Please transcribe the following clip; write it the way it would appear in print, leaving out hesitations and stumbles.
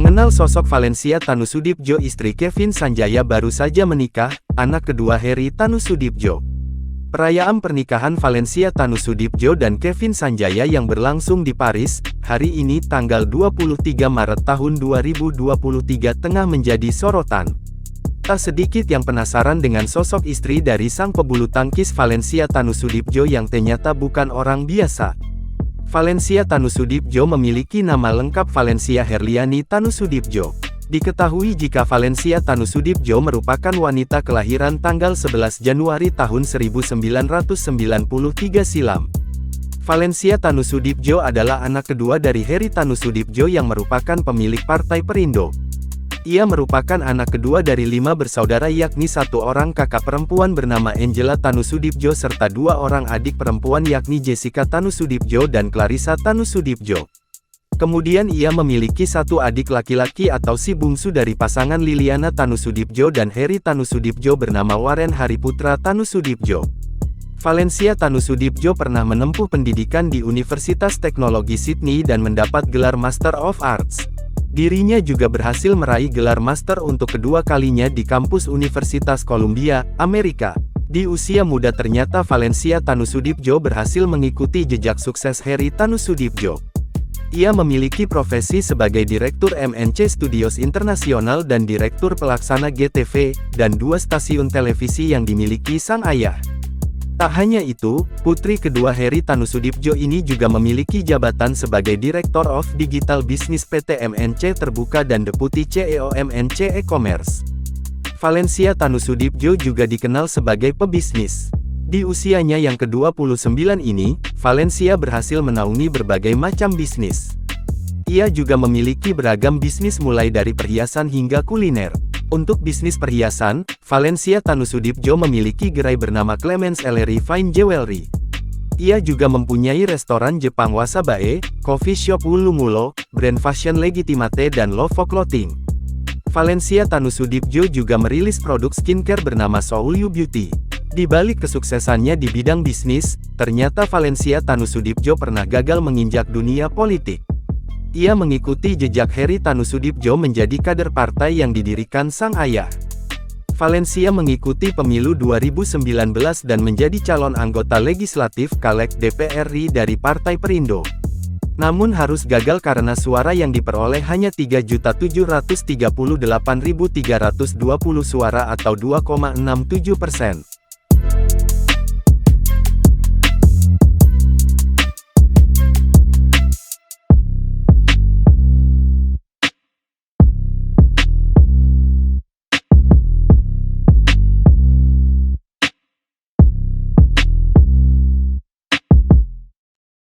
Mengenal sosok Valencia Tanusudibjo. Istri Kevin Sanjaya baru saja menikah, anak kedua Heri Tanusudibjo. Perayaan pernikahan Valencia Tanusudibjo dan Kevin Sanjaya yang berlangsung di Paris, hari ini tanggal 23 Maret tahun 2023 tengah menjadi sorotan. Tak sedikit yang penasaran dengan sosok istri dari sang pebulu tangkis Valencia Tanusudibjo yang ternyata bukan orang biasa. Valencia Tanusudibjo memiliki nama lengkap Valencia Herliani Tanusudibjo. Diketahui jika Valencia Tanusudibjo merupakan wanita kelahiran tanggal 11 Januari tahun 1993 silam. Valencia Tanusudibjo adalah anak kedua dari Heri Tanusudibjo yang merupakan pemilik Partai Perindo. Ia merupakan anak kedua dari 5 bersaudara yakni 1 orang kakak perempuan bernama Angela Tanusudibjo serta 2 orang adik perempuan yakni Jessica Tanusudibjo dan Clarissa Tanusudibjo. Kemudian ia memiliki 1 adik laki-laki atau si bungsu dari pasangan Liliana Tanusudibjo dan Heri Tanusudibjo bernama Waren Hariputra Tanusudibjo. Valencia Tanusudibjo pernah menempuh pendidikan di Universitas Teknologi Sydney dan mendapat gelar Master of Arts. Dirinya juga berhasil meraih gelar master untuk kedua kalinya di kampus Universitas Columbia, Amerika. Di usia muda ternyata Valencia Tanusudibjo berhasil mengikuti jejak sukses Heri Tanusudibjo. Ia memiliki profesi sebagai Direktur MNC Studios Internasional dan Direktur Pelaksana GTV, dan 2 stasiun televisi yang dimiliki sang ayah. Tak hanya itu, putri kedua Heri Tanusudibjo ini juga memiliki jabatan sebagai Director of Digital Business PT MNC Terbuka dan Deputi CEO MNC E-Commerce. Valencia Tanusudibjo juga dikenal sebagai pebisnis. Di usianya yang ke-29 ini, Valencia berhasil menaungi berbagai macam bisnis. Ia juga memiliki beragam bisnis mulai dari perhiasan hingga kuliner. Untuk bisnis perhiasan, Valencia Tanusudibjo memiliki gerai bernama Clemens Ellery Fine Jewelry. Ia juga mempunyai restoran Jepang Wasabae, coffee shop Wulumulo, brand fashion Legitimate dan Lovo Clothing. Valencia Tanusudibjo juga merilis produk skincare bernama Soulyu Beauty. Di balik kesuksesannya di bidang bisnis, ternyata Valencia Tanusudibjo pernah gagal menginjak dunia politik. Ia mengikuti jejak Heri Tanusudibjo menjadi kader partai yang didirikan sang ayah. Valencia mengikuti pemilu 2019 dan menjadi calon anggota legislatif Caleg DPR RI dari Partai Perindo. Namun harus gagal karena suara yang diperoleh hanya 3.738.320 suara atau 2,67%.